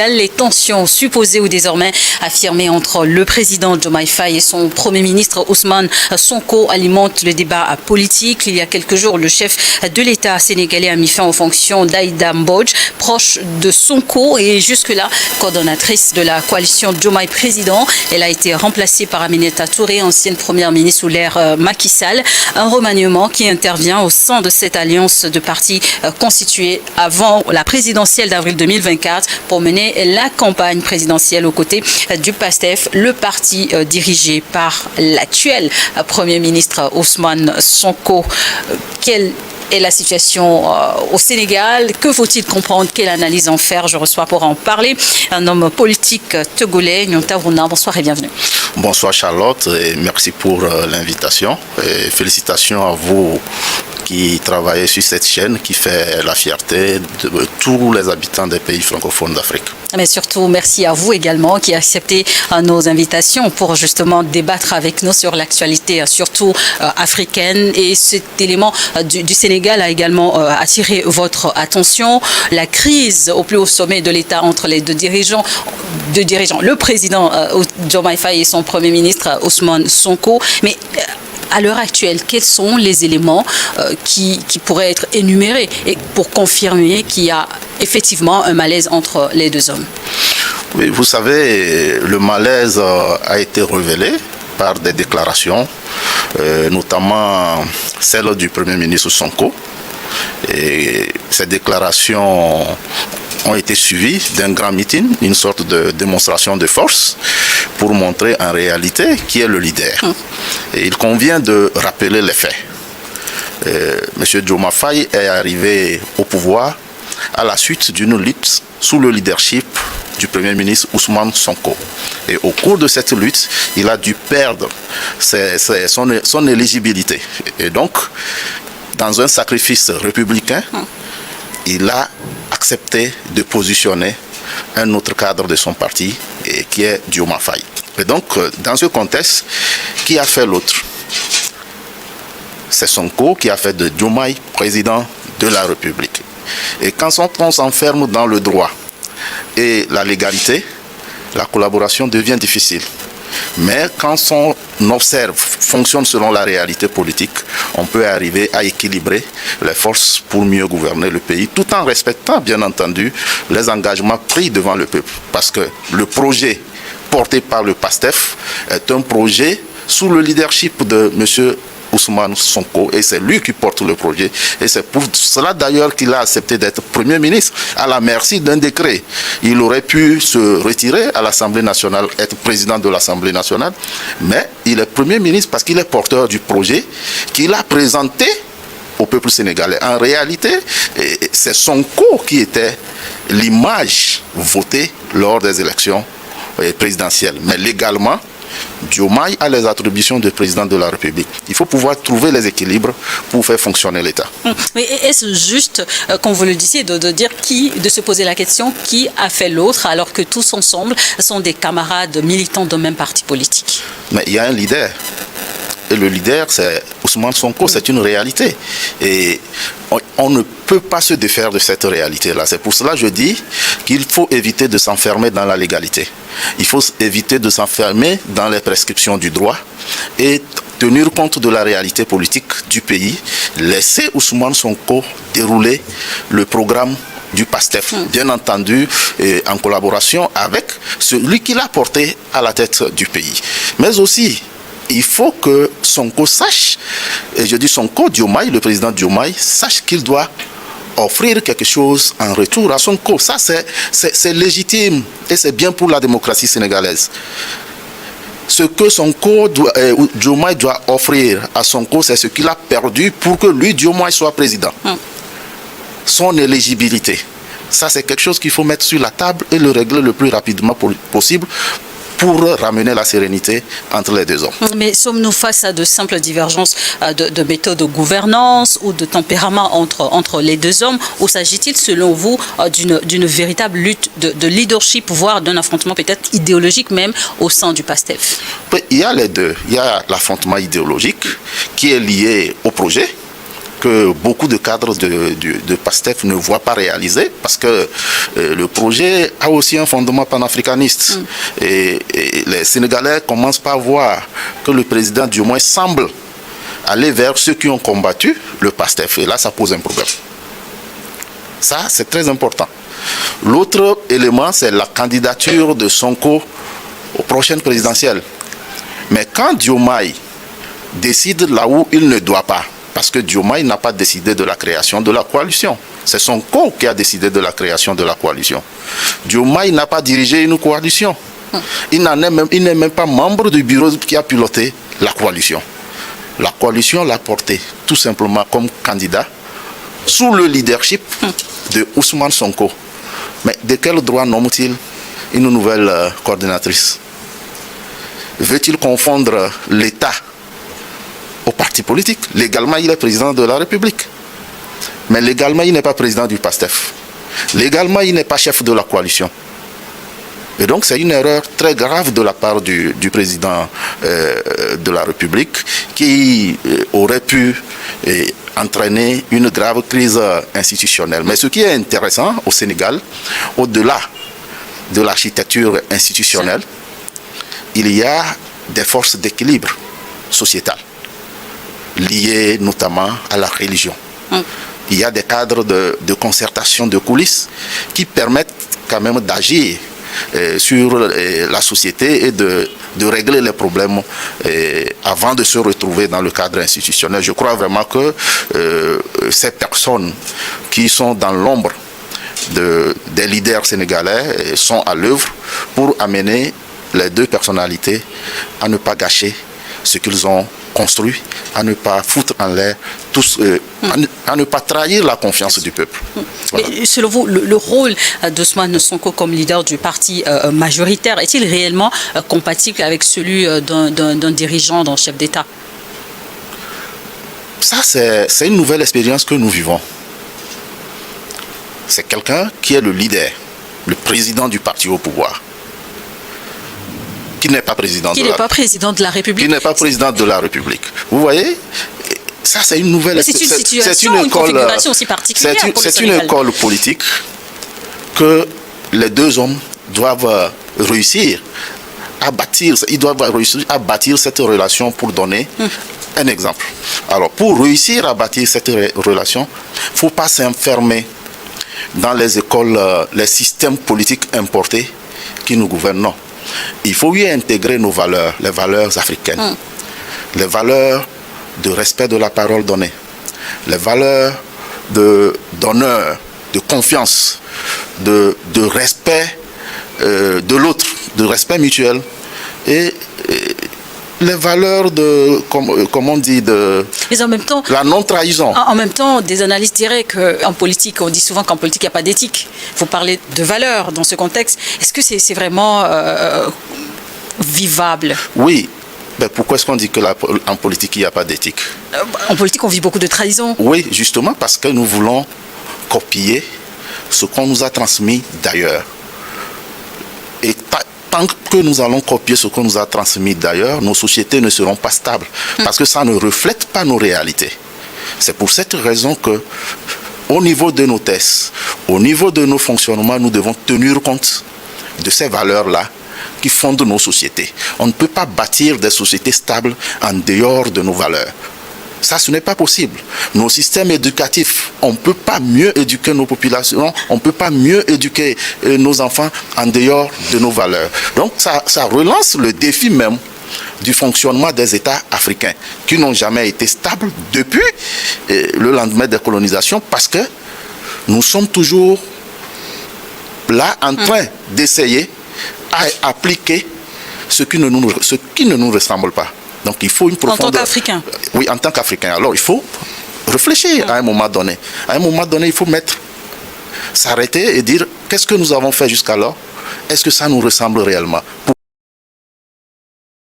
Les tensions supposées ou désormais affirmées entre le président Diomaye Faye et son premier ministre Ousmane Sonko alimentent le débat politique. Il y a quelques jours, le chef de l'État sénégalais a mis fin aux fonctions d'Aïda Mbodj, proche de Sonko et jusque-là coordonnatrice de la coalition Diomaye président. Elle a été remplacée par Aminata Touré, ancienne première ministre sous l'ère Macky Sall. Un remaniement qui intervient au sein de cette alliance de partis constituée avant la présidentielle d'avril 2024 pour mener la campagne présidentielle aux côtés du PASTEF, le parti dirigé par l'actuel Premier ministre Ousmane Sonko. Quelle est la situation au Sénégal? Que faut-il comprendre? Quelle analyse en faire? Je reçois pour en parler un homme politique togolais, Nyonta Vrouna. Bonsoir et bienvenue. Bonsoir Charlotte et merci pour l'invitation. Et félicitations à vous qui travaillez sur cette chaîne qui fait la fierté de tous les habitants des pays francophones d'Afrique. Mais surtout, merci à vous également qui acceptez nos invitations pour justement débattre avec nous sur l'actualité, surtout africaine. Et cet élément du Sénégal a également attiré votre attention. La crise au plus haut sommet de l'État entre les deux dirigeants, le président Diomaye Faye et son premier ministre Ousmane Sonko. Mais à l'heure actuelle, quels sont les éléments qui pourraient être énumérés et pour confirmer qu'il y a effectivement un malaise entre les deux hommes? Oui, vous savez, le malaise a été révélé par des déclarations, notamment celle du Premier ministre Sonko. Et ces déclarations ont été suivies d'un grand meeting, une sorte de démonstration de force pour montrer en réalité qui est le leader. Et il convient de rappeler les faits. M. Diomaye Faye est arrivé au pouvoir à la suite d'une lutte sous le leadership du Premier ministre Ousmane Sonko. Et au cours de cette lutte, il a dû perdre son éligibilité. Et donc, dans un sacrifice républicain, il a accepté de positionner un autre cadre de son parti, qui est Diomaye Faye. Et donc, dans ce contexte, qui a fait l'autre? C'est Sonko qui a fait de Diomaye président de la République. Et quand on s'enferme dans le droit et la légalité, la collaboration devient difficile. Mais quand on observe, fonctionne selon la réalité politique, on peut arriver à équilibrer les forces pour mieux gouverner le pays, tout en respectant, bien entendu, les engagements pris devant le peuple. Parce que le projet porté par le PASTEF est un projet sous le leadership de M. Ousmane Sonko, et c'est lui qui porte le projet, et c'est pour cela d'ailleurs qu'il a accepté d'être Premier ministre à la merci d'un décret. Il aurait pu se retirer à l'Assemblée nationale, être président de l'Assemblée nationale, mais il est Premier ministre parce qu'il est porteur du projet qu'il a présenté au peuple sénégalais. En réalité, c'est Sonko qui était l'image votée lors des élections présidentielles, mais légalement, Diomaye a les attributions de président de la République. Il faut pouvoir trouver les équilibres pour faire fonctionner l'État. Mais est-ce juste, comme vous le disiez, de se poser la question qui a fait l'autre alors que tous ensemble sont des camarades militants d'un même parti politique? Mais il y a un leader. Et le leader, c'est Ousmane Sonko, c'est une réalité. Et on ne peut pas se défaire de cette réalité-là. C'est pour cela que je dis qu'il faut éviter de s'enfermer dans la légalité. Il faut éviter de s'enfermer dans les prescriptions du droit et tenir compte de la réalité politique du pays. Laisser Ousmane Sonko dérouler le programme du PASTEF, bien entendu, en collaboration avec celui qui l'a porté à la tête du pays. Mais aussi, il faut que Sonko sache, et je dis Sonko, Diomaye, le président Diomaye, sache qu'il doit offrir quelque chose en retour à Sonko. Ça, c'est légitime et c'est bien pour la démocratie sénégalaise. Ce que Diomaye doit offrir à Sonko, c'est ce qu'il a perdu pour que lui, Diomaye, soit président. Son éligibilité. Ça, c'est quelque chose qu'il faut mettre sur la table et le régler le plus rapidement possible pour ramener la sérénité entre les deux hommes. Mais sommes-nous face à de simples divergences de méthode de gouvernance ou de tempérament entre les deux hommes, ou s'agit-il selon vous d'une véritable lutte de leadership, voire d'un affrontement peut-être idéologique même au sein du PASTEF? Il y a les deux. Il y a l'affrontement idéologique qui est lié au projet que beaucoup de cadres de PASTEF ne voient pas réaliser, parce que le projet a aussi un fondement panafricaniste. Et les Sénégalais commencent par voir que le président Diomaye semble aller vers ceux qui ont combattu le PASTEF. Et là, ça pose un problème. Ça, c'est très important. L'autre élément, c'est la candidature de Sonko aux prochaines présidentielles. Mais quand Diomaye décide là où il ne doit pas, parce que Diomaye n'a pas décidé de la création de la coalition. C'est Sonko qui a décidé de la création de la coalition. Diomaye n'a pas dirigé une coalition. Il n'est même pas membre du bureau qui a piloté la coalition. La coalition l'a porté tout simplement comme candidat sous le leadership de Ousmane Sonko. Mais de quel droit nomme-t-il une nouvelle coordinatrice? Veut-il confondre l'État au parti politique? Légalement, il est président de la République. Mais légalement, il n'est pas président du PASTEF. Légalement, il n'est pas chef de la coalition. Et donc, c'est une erreur très grave de la part du président de la République qui aurait pu entraîner une grave crise institutionnelle. Mais ce qui est intéressant au Sénégal, au-delà de l'architecture institutionnelle, il y a des forces d'équilibre sociétal liées notamment à la religion. Il y a des cadres de concertation de coulisses qui permettent quand même d'agir sur la société et de régler les problèmes avant de se retrouver dans le cadre institutionnel. Je crois vraiment que ces personnes qui sont dans l'ombre des leaders sénégalais sont à l'œuvre pour amener les deux personnalités à ne pas gâcher ce qu'ils ont construit, à ne pas foutre en l'air à ne pas trahir la confiance du peuple. Voilà. Et selon vous, le rôle d'Ousmane Sonko comme leader du parti majoritaire est-il réellement compatible avec celui d'un dirigeant, d'un chef d'État? Ça, c'est une nouvelle expérience que nous vivons. C'est quelqu'un qui est le leader, le président du parti au pouvoir, qui n'est pas président de la République. Qui n'est pas président de la République. Vous voyez, ça c'est une nouvelle... C'est une situation, une configuration aussi particulière pour le Sénégal. C'est une école politique que les deux hommes doivent réussir à bâtir. Ils doivent réussir à bâtir cette relation pour donner un exemple. Alors, pour réussir à bâtir cette relation, il ne faut pas s'enfermer dans les écoles, les systèmes politiques importés qui nous gouvernent. Non. Il faut y intégrer nos valeurs, les valeurs africaines, les valeurs de respect de la parole donnée, les valeurs d'honneur, de confiance, de respect de l'autre, de respect mutuel et les valeurs de, comme on dit, mais en même temps, la non-trahison. En même temps, des analystes diraient qu'en politique, on dit souvent qu'en politique, il n'y a pas d'éthique. Il faut parler de valeurs dans ce contexte. Est-ce que c'est vraiment vivable? Oui. Mais pourquoi est-ce qu'on dit qu'en politique, il n'y a pas d'éthique? En politique, on vit beaucoup de trahison. Oui, justement parce que nous voulons copier ce qu'on nous a transmis d'ailleurs. Et tant que nous allons copier ce qu'on nous a transmis d'ailleurs, nos sociétés ne seront pas stables. Parce que ça ne reflète pas nos réalités. C'est pour cette raison que, au niveau de nos tests, au niveau de nos fonctionnements, nous devons tenir compte de ces valeurs-là qui fondent nos sociétés. On ne peut pas bâtir des sociétés stables en dehors de nos valeurs. Ça, ce n'est pas possible. Nos systèmes éducatifs, on ne peut pas mieux éduquer nos populations, on ne peut pas mieux éduquer nos enfants en dehors de nos valeurs. Donc, ça relance le défi même du fonctionnement des États africains qui n'ont jamais été stables depuis le lendemain des colonisations parce que nous sommes toujours là en train d'essayer à appliquer ce qui ne nous ressemble pas. Donc il faut une profondeur. En tant qu'Africain. Oui, en tant qu'Africain. Alors il faut réfléchir à un moment donné. À un moment donné, il faut s'arrêter et dire qu'est-ce que nous avons fait jusqu'alors? Est-ce que ça nous ressemble réellement?